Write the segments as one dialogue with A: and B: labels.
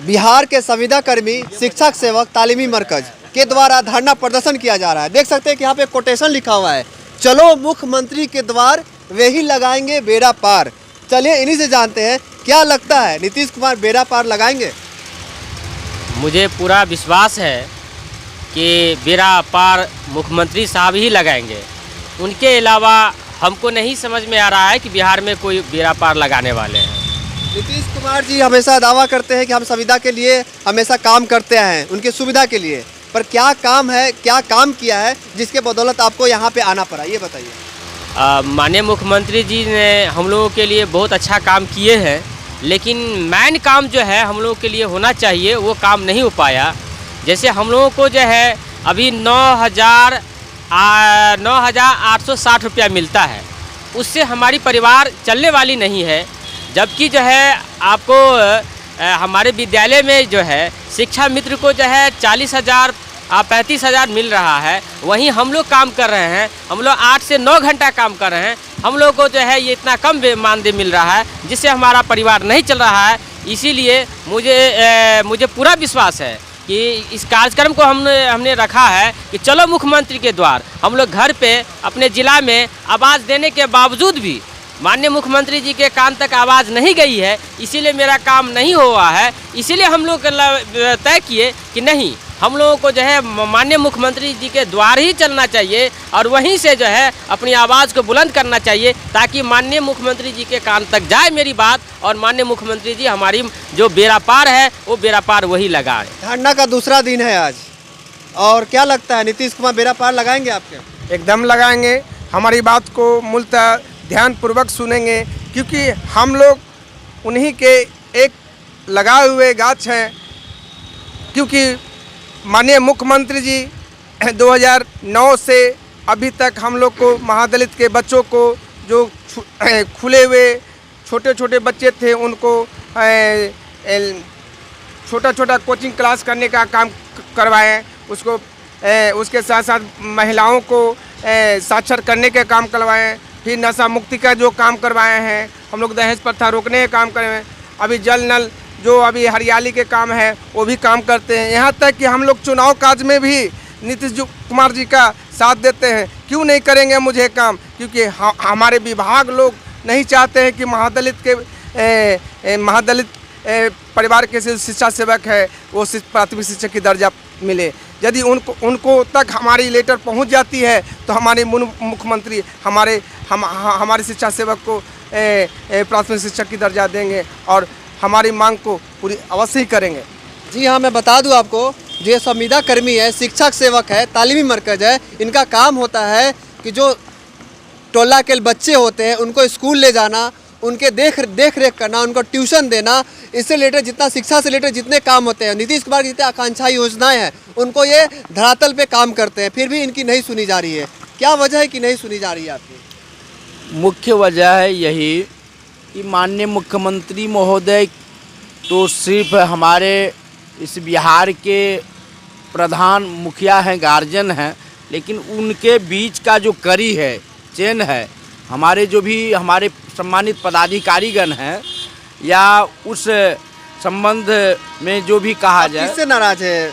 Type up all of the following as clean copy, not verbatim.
A: बिहार के संविदा कर्मी शिक्षक सेवक तालीमी मरकज के द्वारा धरना प्रदर्शन किया जा रहा है। देख सकते हैं कि यहाँ पे कोटेशन लिखा हुआ है, चलो मुख्यमंत्री के द्वार वे ही लगाएंगे बेड़ा पार। चलिए इन्हीं से जानते हैं क्या लगता है, नीतीश कुमार बेड़ा पार लगाएंगे?
B: मुझे पूरा विश्वास है कि बेड़ा पार मुख्यमंत्री साहब ही लगाएंगे। उनके अलावा हमको नहीं समझ में आ रहा है कि बिहार में कोई बेड़ा पार लगाने वाले हैं।
A: नीतीश कुमार जी हमेशा दावा करते हैं कि हम संविदा के लिए हमेशा काम करते हैं, उनकी सुविधा के लिए, पर क्या काम है, क्या काम किया है जिसके बदौलत आपको यहाँ पे आना पड़ा, ये बताइए।
B: माननीय मुख्यमंत्री जी ने हम लोगों के लिए बहुत अच्छा काम किए हैं, लेकिन मेन काम जो है हम लोगों के लिए होना चाहिए वो काम नहीं हो पाया। जैसे हम लोगों को जो है अभी 9,860 रुपया मिलता है, उससे हमारी परिवार चलने वाली नहीं है। जबकि जो है आपको हमारे विद्यालय में जो है शिक्षा मित्र को जो है 40,000 35,000 मिल रहा है, वहीं हम लोग काम कर रहे हैं, हम लोग 8 से 9 घंटा काम कर रहे हैं, हम लोग को जो है ये इतना कम मानदेय मिल रहा है जिससे हमारा परिवार नहीं चल रहा है। इसीलिए मुझे पूरा विश्वास है कि इस कार्यक्रम को हमने रखा है कि चलो मुख्यमंत्री के द्वार। हम लोग घर पे अपने ज़िला में आवाज़ देने के बावजूद भी माननीय मुख्यमंत्री जी के कान तक आवाज़ नहीं गई है, इसीलिए मेरा काम नहीं हुआ है। इसीलिए हम लोग तय किए कि नहीं, हम लोगों को जो है माननीय मुख्यमंत्री जी के द्वार ही चलना चाहिए और वहीं से जो है अपनी आवाज़ को बुलंद करना चाहिए, ताकि माननीय मुख्यमंत्री जी के कान तक जाए मेरी बात और माननीय मुख्यमंत्री जी हमारी जो बेड़ा पार है वो बेड़ा पार वही लगाए।
A: धरना का दूसरा दिन है आज, और क्या लगता है नीतीश कुमार बेड़ा पार लगाएंगे आपके?
C: एकदम लगाएंगे। हमारी बात को मूलतः ध्यानपूर्वक सुनेंगे, क्योंकि हम लोग उन्हीं के एक लगाए हुए गाछ हैं। क्योंकि माननीय मुख्यमंत्री जी 2009 से अभी तक हम लोग को महादलित के बच्चों को जो खुले हुए छोटे छोटे बच्चे थे उनको छोटा छोटा कोचिंग क्लास करने का काम करवाएं, उसके साथ साथ महिलाओं को साक्षर करने के काम करवाएं, फिर नशा मुक्ति का जो काम करवाए हैं, हम लोग दहेज प्रथा रोकने का काम करवाएं, अभी जल नल जो अभी हरियाली के काम है वो भी काम करते हैं। यहाँ तक कि हम लोग चुनाव काज में भी नीतीश कुमार जी का साथ देते हैं। क्यों नहीं करेंगे मुझे काम? क्योंकि हमारे विभाग लोग नहीं चाहते हैं कि महादलित परिवार के शिक्षा सेवक है वो प्राथमिक शिक्षक की दर्जा मिले। यदि उनको तक हमारी लेटर पहुंच जाती है तो हमारे मुख्यमंत्री हमारे शिक्षा सेवक को प्राथमिक शिक्षक की दर्जा देंगे और हमारी मांग को पूरी अवश्य ही करेंगे।
A: जी हाँ, मैं बता दूं आपको, जो संविदा कर्मी है, शिक्षक सेवक है, तालीमी मरकज है, इनका काम होता है कि जो टोला के बच्चे होते हैं उनको स्कूल ले जाना, उनके देख रेख करना, उनको ट्यूशन देना, इससे रिलेटेड जितना शिक्षा से रिलेटेड जितने काम होते हैं, नीतीश कुमार की जितने आकांक्षा योजनाएं हैं उनको ये धरातल पे काम करते हैं, फिर भी इनकी नहीं सुनी जा रही है। क्या वजह है कि नहीं सुनी जा रही है आपकी?
D: मुख्य वजह है यही कि माननीय मुख्यमंत्री महोदय तो सिर्फ हमारे इस बिहार के प्रधान मुखिया हैं, गार्जियन हैं, लेकिन उनके बीच का जो कड़ी है, चेन है, हमारे जो भी हमारे सम्मानित पदाधिकारीगण हैं या उस संबंध में जो भी कहा जाए।
A: किससे नाराज है?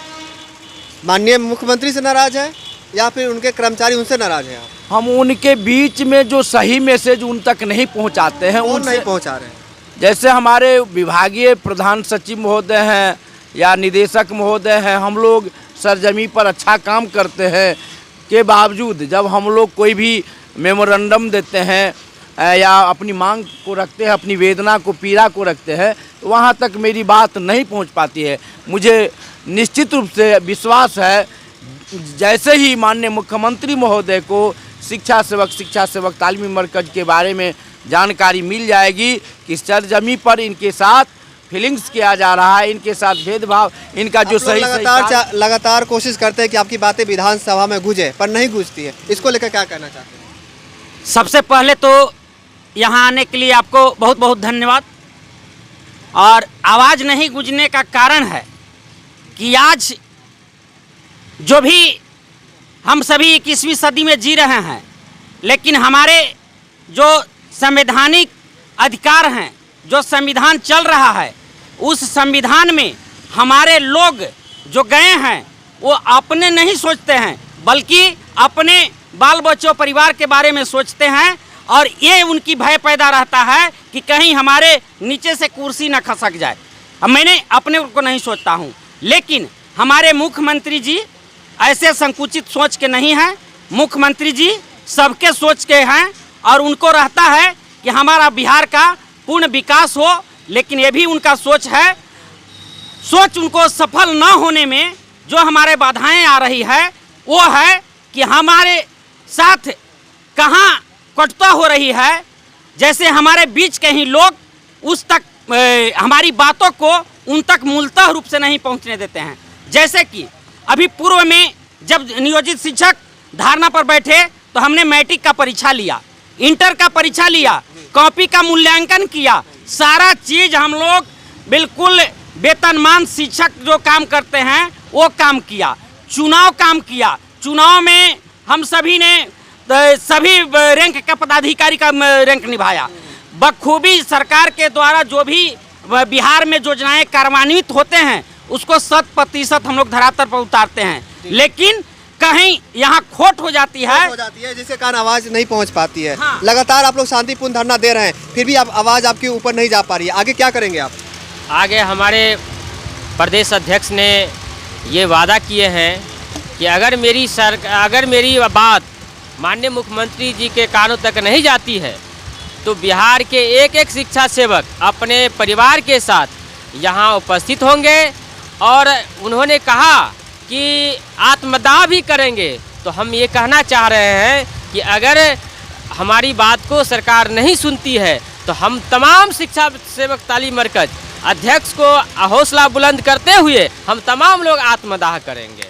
A: माननीय मुख्यमंत्री से नाराज है या फिर उनके कर्मचारी उनसे नाराज हैं?
D: हम उनके बीच में जो सही मैसेज उन तक नहीं पहुंचाते हैं,
A: उन नहीं पहुंचा रहे हैं।
D: जैसे हमारे विभागीय प्रधान सचिव महोदय हैं या निदेशक महोदय हैं, हम लोग सरजमी पर अच्छा काम करते हैं के बावजूद जब हम लोग कोई भी मेमोरेंडम देते हैं या अपनी मांग को रखते हैं, अपनी वेदना को, पीड़ा को रखते हैं, तो वहाँ तक मेरी बात नहीं पहुँच पाती है। मुझे निश्चित रूप से विश्वास है जैसे ही माननीय मुख्यमंत्री महोदय को शिक्षा सेवक तालीमी मरकज के बारे में जानकारी मिल जाएगी कि सरजमी पर इनके साथ फीलिंग्स किया जा रहा है, इनके साथ भेदभाव, इनका जो सही
A: लगातार कोशिश करते हैं कि आपकी बातें विधानसभा में गूंजे, पर नहीं गूंजती है। इसको लेकर क्या कहना चाहते हैं?
E: सबसे पहले तो यहाँ आने के लिए आपको बहुत बहुत धन्यवाद। और आवाज़ नहीं गूंजने का कारण है कि आज जो भी हम सभी 21वीं सदी में जी रहे हैं, लेकिन हमारे जो संवैधानिक अधिकार हैं, जो संविधान चल रहा है, उस संविधान में हमारे लोग जो गए हैं वो अपने नहीं सोचते हैं, बल्कि अपने बाल बच्चों परिवार के बारे में सोचते हैं, और ये उनकी भय पैदा रहता है कि कहीं हमारे नीचे से कुर्सी न खसक जाए। अब मैंने अपने को नहीं सोचता हूँ, लेकिन हमारे मुख्यमंत्री जी ऐसे संकुचित सोच के नहीं हैं। मुख्यमंत्री जी सबके सोच के हैं और उनको रहता है कि हमारा बिहार का पूर्ण विकास हो, लेकिन ये भी उनका सोच है। सोच उनको सफल न होने में जो हमारे बाधाएं आ रही है वो है कि हमारे साथ कहाँ कटुता हो रही है। जैसे हमारे बीच के ही लोग उस तक हमारी बातों को उन तक मूलतः रूप से नहीं पहुंचने देते हैं। जैसे कि अभी पूर्व में जब नियोजित शिक्षक धारणा पर बैठे तो हमने मैट्रिक का परीक्षा लिया, इंटर का परीक्षा लिया, कॉपी का मूल्यांकन किया, सारा चीज़ हम लोग बिल्कुल वेतनमान शिक्षक जो काम करते हैं वो काम किया, चुनाव काम किया। चुनाव में हम सभी ने सभी रैंक का पदाधिकारी का रैंक निभाया। बखूबी सरकार के द्वारा जो भी बिहार में योजनाएं कार्यान्वित होते हैं उसको 100% हम लोग धरातल पर उतारते हैं, लेकिन कहीं यहाँ खोट हो जाती है
A: जिसके कारण आवाज़ नहीं पहुँच पाती है।
E: हाँ।
A: लगातार आप लोग शांतिपूर्ण धरना दे रहे हैं, फिर भी आप आवाज़ आपके ऊपर नहीं जा पा रही है, आगे क्या करेंगे आप?
B: आगे हमारे प्रदेश अध्यक्ष ने ये वादा किए हैं कि अगर मेरी बात माननीय मुख्यमंत्री जी के कानों तक नहीं जाती है तो बिहार के एक एक शिक्षा सेवक अपने परिवार के साथ यहाँ उपस्थित होंगे, और उन्होंने कहा कि आत्मदाह भी करेंगे। तो हम ये कहना चाह रहे हैं कि अगर हमारी बात को सरकार नहीं सुनती है तो हम तमाम शिक्षा सेवक तालीम मरकज अध्यक्ष को हौसला बुलंद करते हुए हम तमाम लोग आत्मदाह करेंगे।